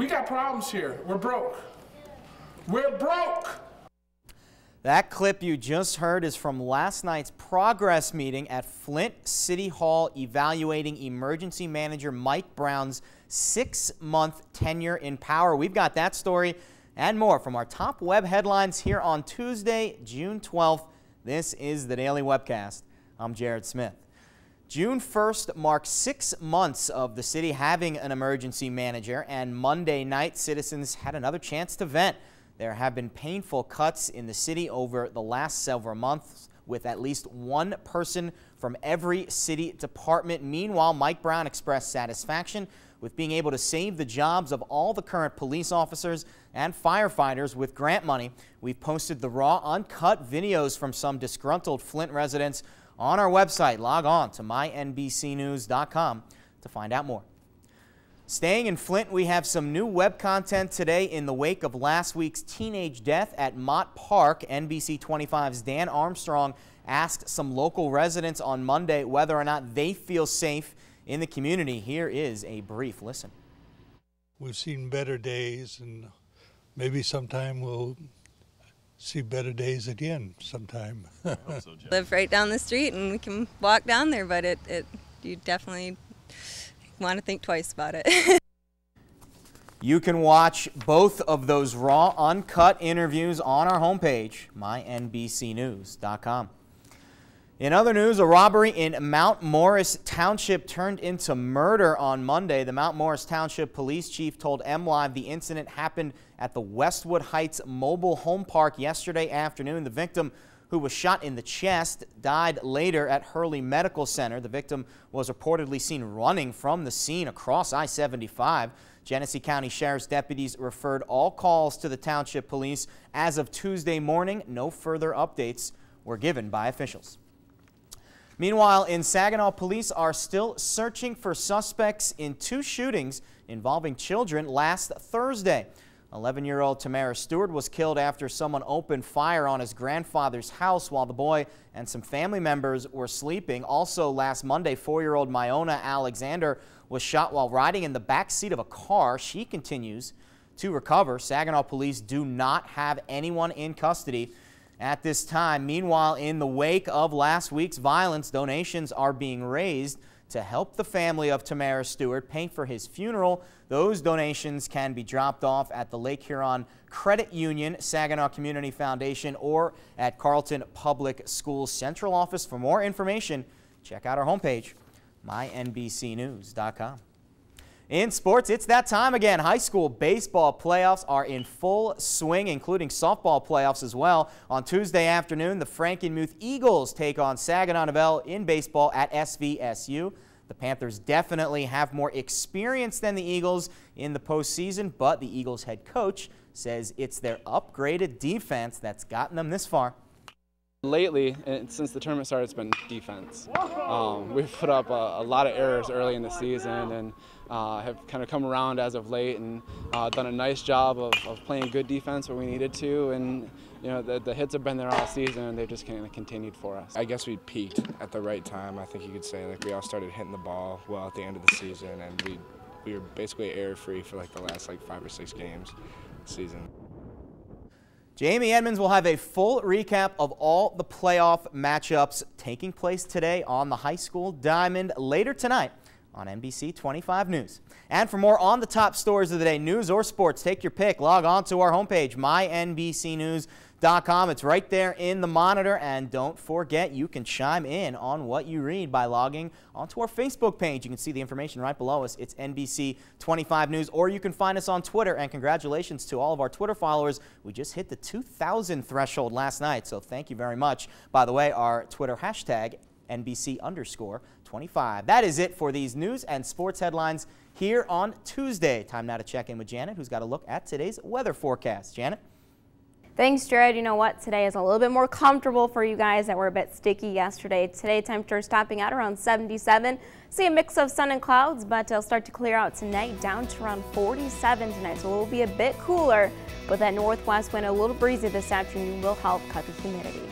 We got problems here. We're broke. We're broke. That clip you just heard is from last night's progress meeting at Flint City Hall evaluating emergency manager Mike Brown's 6-month tenure in power. We've got that story and more from our top web headlines here on Tuesday, June 12th. This is the Daily Webcast. I'm Jared Smith. June 1st marks 6 months of the city having an emergency manager, and Monday night citizens had another chance to vent. There have been painful cuts in the city over the last several months, with at least one person from every city department. Meanwhile, Mike Brown expressed satisfaction with being able to save the jobs of all the current police officers and firefighters with grant money. We've posted the raw, uncut videos from some disgruntled Flint residents on our website. Log on to mynbcnews.com to find out more. Staying in Flint, we have some new web content today in the wake of last week's teenage death at Mott Park. NBC 25's Dan Armstrong asked some local residents on Monday whether or not they feel safe in the community. Here is a brief listen. We've seen better days, and maybe sometime we'll see better days again sometime. I hope so, Jeff. Live right down the street and we can walk down there, but you definitely want to think twice about it. You can watch both of those raw, uncut interviews on our homepage, mynbcnews.com. In other news, a robbery in Mount Morris Township turned into murder on Monday. The Mount Morris Township Police Chief told MLive the incident happened at the Westwood Heights Mobile Home Park yesterday afternoon. The victim, who was shot in the chest, died later at Hurley Medical Center. The victim was reportedly seen running from the scene across I-75. Genesee County Sheriff's deputies referred all calls to the Township Police. As of Tuesday morning, no further updates were given by officials. Meanwhile, in Saginaw, police are still searching for suspects in 2 shootings involving children last Thursday. 11-year-old Tamara Stewart was killed after someone opened fire on his grandfather's house while the boy and some family members were sleeping. Also last Monday, 4-year-old Myona Alexander was shot while riding in the back seat of a car. She continues to recover. Saginaw police do not have anyone in custody at this time. Meanwhile, in the wake of last week's violence, donations are being raised to help the family of Tamara Stewart pay for his funeral. Those donations can be dropped off at the Lake Huron Credit Union, Saginaw Community Foundation, or at Carleton Public Schools Central Office. For more information, check out our homepage, mynbcnews.com. In sports, it's that time again. High school baseball playoffs are in full swing, including softball playoffs as well. On Tuesday afternoon, the Frankenmuth Eagles take on Saginaw Novell in baseball at SVSU. The Panthers definitely have more experience than the Eagles in the postseason, but the Eagles head coach says it's their upgraded defense that's gotten them this far. Lately, and since the tournament started, it's been defense. We've put up a lot of errors early in the season and have kind of come around as of late and done a nice job of playing good defense where we needed to. And you know, the hits have been there all season, and they've just kind of continued for us. I guess we peaked at the right time. I think you could say, like, we all started hitting the ball well at the end of the season, and we were basically error-free for like the last 5 or 6 games this season. Jamie Edmonds will have a full recap of all the playoff matchups taking place today on the high school diamond later tonight on NBC 25 News. And for more on the top stories of the day, news or sports, take your pick. Log on to our homepage, mynbcnews.com. It's right there in the monitor. And don't forget, you can chime in on what you read by logging onto our Facebook page. You can see the information right below us. It's NBC 25 News, or you can find us on Twitter. And congratulations to all of our Twitter followers. We just hit the 2,000 threshold last night, so thank you very much. By the way, our Twitter hashtag, NBC_25. That is it for these news and sports headlines here on Tuesday. Time now to check in with Janet, who's got a look at today's weather forecast. Janet? Thanks, Jared. You know what? Today is a little bit more comfortable for you guys that were a bit sticky yesterday. Today, temperatures topping out around 77. See a mix of sun and clouds, but it'll start to clear out tonight, down to around 47 tonight. So it will be a bit cooler, but that northwest wind, a little breezy this afternoon, will help cut the humidity.